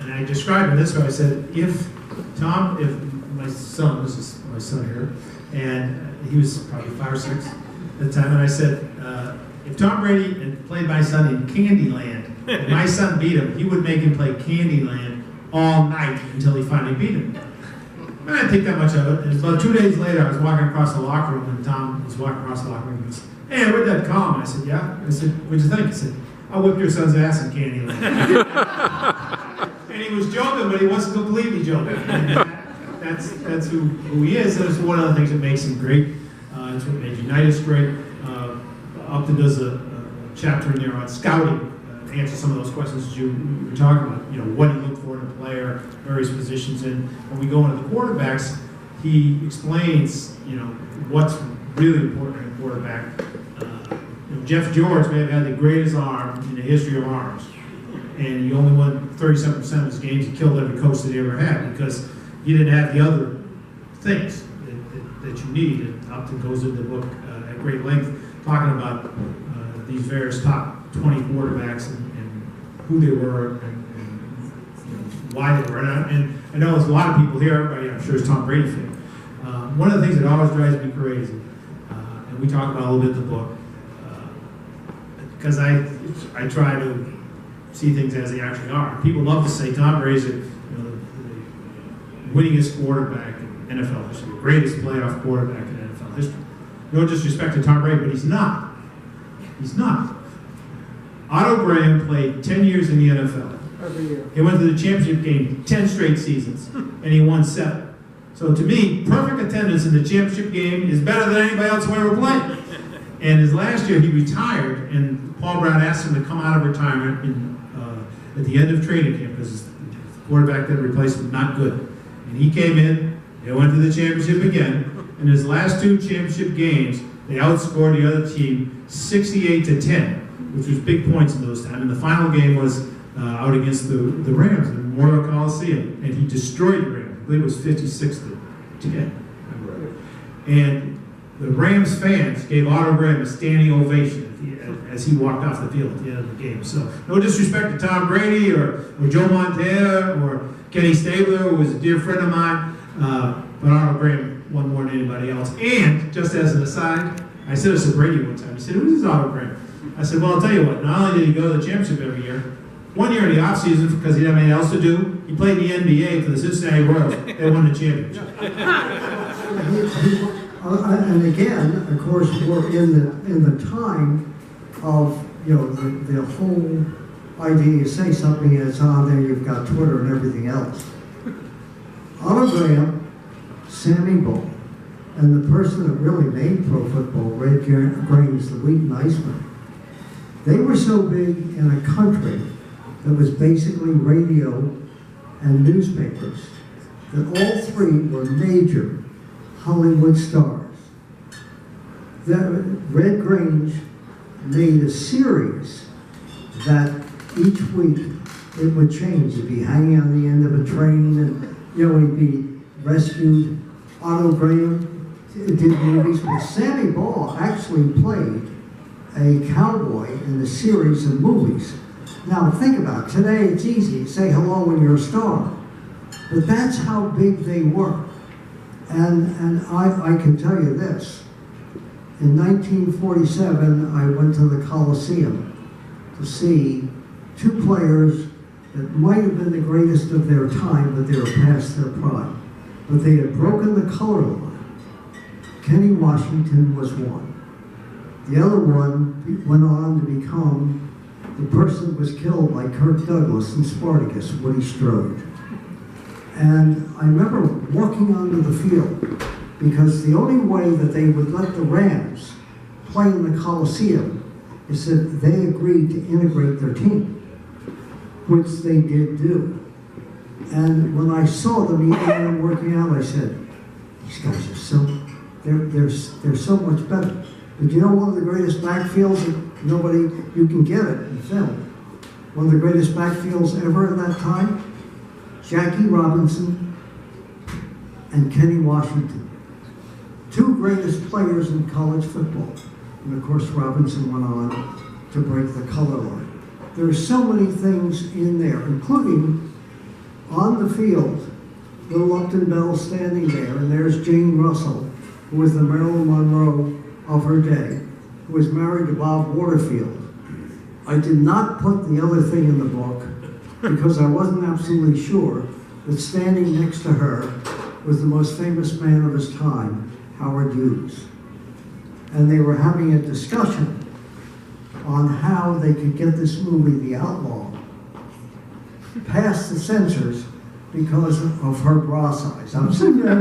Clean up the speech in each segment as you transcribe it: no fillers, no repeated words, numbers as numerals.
And I described it this way. I said, if my son, this is my son here, and he was probably 5 or 6 at the time, and I said, if Tom Brady had played my son in Candyland, and my son beat him, he would make him play Candyland all night until he finally beat him. I didn't think that much of it. And about 2 days later, I was walking across the locker room, and Tom was walking across the locker room, and he goes, "Hey, I read that column." I said, "Yeah." I said, "What'd you think?" He said, "I whipped your son's ass in Candyland." And he was joking, but he wasn't completely joking. And that's who he is, and it's one of the things that makes him great. It's what made Unitas great. Upton does a chapter in there on scouting, to answer some of those questions that you were talking about. You know, what do you look for in a player, various positions. And when we go into the quarterbacks, he explains, you know, what's really important in a quarterback. You know, Jeff George may have had the greatest arm in the history of arms, and he only won 37% of his games. He killed every coach that he ever had because he didn't have the other things that you need. And Upton goes into the book at great length talking about these various top 20 quarterbacks and who they were and you know, why they were. And I know there's a lot of people here, everybody I'm sure is Tom Brady fan. One of the things that always drives me crazy, and we talk about a little bit in the book, because I try to see things as they actually are. People love to say Tom Brady's the winningest quarterback in NFL history, the greatest playoff quarterback in NFL history. No disrespect to Tom Brady, but he's not. He's not. Otto Graham played 10 years in the NFL. Every year. He went to the championship game 10 straight seasons, and he won 7. So to me, perfect attendance in the championship game is better than anybody else who ever played. And his last year, he retired, and Paul Brown asked him to come out of retirement at the end of training camp because the quarterback that replaced him was not good. And he came in, they went to the championship again. In his last 2 championship games, they outscored the other team 68-10, which was big points in those times. And the final game was out against the Rams in Memorial Coliseum, and he destroyed the Rams. I believe it was 56-10. And the Rams fans gave Otto Graham a standing ovation as he walked off the field at the end of the game. So no disrespect to Tom Brady or Joe Montana or Kenny Stabler, who was a dear friend of mine, but Otto Graham won more than anybody else. And just as an aside, I said this to Brady one time. He said, "Who's this Otto Graham?" I said, "Well, I'll tell you what. Not only did he go to the championship every year, one year in the offseason because he didn't have anything else to do, he played in the NBA for the Cincinnati Royals. They won the championship." And again, of course, we're in the time of, you know, the whole idea. You say something and it's on there. You've got Twitter and everything else. Otto Graham, Sammy Bull, and the person that really made pro football, Red Grange, the Wheaton Iceman, they were so big in a country that was basically radio and newspapers that all 3 were major Hollywood stars. That Red Grange made a series that each week it would change. He'd be hanging on the end of a train and, you know, he'd be rescued. Otto Graham did movies, but Sammy Ball actually played a cowboy in a series of movies. Now think about it. Today it's easy to say hello when you're a star, but that's how big they were. And I can tell you this. In 1947, I went to the Coliseum to see 2 players that might have been the greatest of their time, but they were past their prime. But they had broken the color line. Kenny Washington was one. The other one went on to become the person that was killed by Kirk Douglas in Spartacus, Woody Strode. And I remember walking onto the field because the only way that they would let the Rams play in the Coliseum is that they agreed to integrate their team, which they did do. And when I saw them working out, I said, these guys are they're so much better. But you know one of the greatest backfields that you can get it in film. One of the greatest backfields ever in that time? Jackie Robinson and Kenny Washington. 2 greatest players in college football. And of course, Robinson went on to break the color line. There are so many things in there, including On the field, little Upton Bell standing there, and there's Jane Russell, who was the Marilyn Monroe of her day, who was married to Bob Waterfield. I did not put the other thing in the book because I wasn't absolutely sure that standing next to her was the most famous man of his time, Howard Hughes. And they were having a discussion on how they could get this movie, The Outlaw, past the censors because of her bra size. I'm sitting there,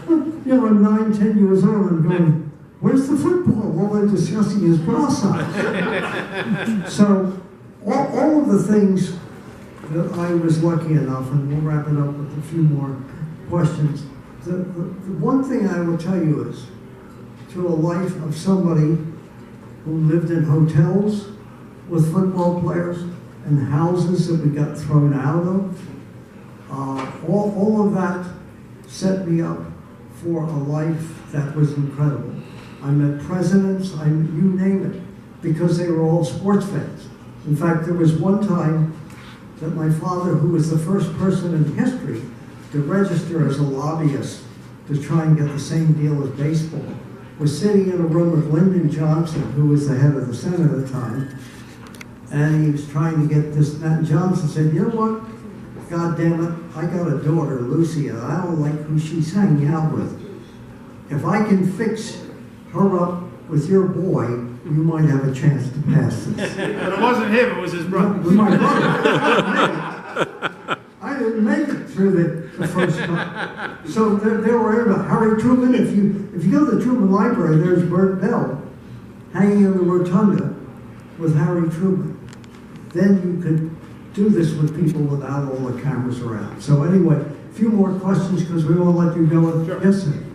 you know, I'm 9, 10 years old, and going, where's the football? Well, they're discussing his bra size. So, all of the things that I was lucky enough, and we'll wrap it up with a few more questions. The one thing I will tell you is, through a life of somebody who lived in hotels with football players and houses that we got thrown out of, all of that set me up for a life that was incredible. I met presidents, you name it, because they were all sports fans. In fact, there was one time that my father, who was the first person in history to register as a lobbyist to try and get the same deal as baseball, was sitting in a room with Lyndon Johnson, who was the head of the Senate at the time, and he was trying to get this, and Johnson said, you know what, God damn it, I got a daughter, Lucy, and I don't like who she's hanging out with. If I can fix her up with your boy, you might have a chance to pass this. But it wasn't him, it was his brother. With my brother. I didn't make it through the first time. So they were about Harry Truman. If you go to the Truman Library, there's Bert Bell hanging in the rotunda with Harry Truman. Then you could do this with people without all the cameras around. So anyway, a few more questions because we won't let you go. Sure. Yes, sir.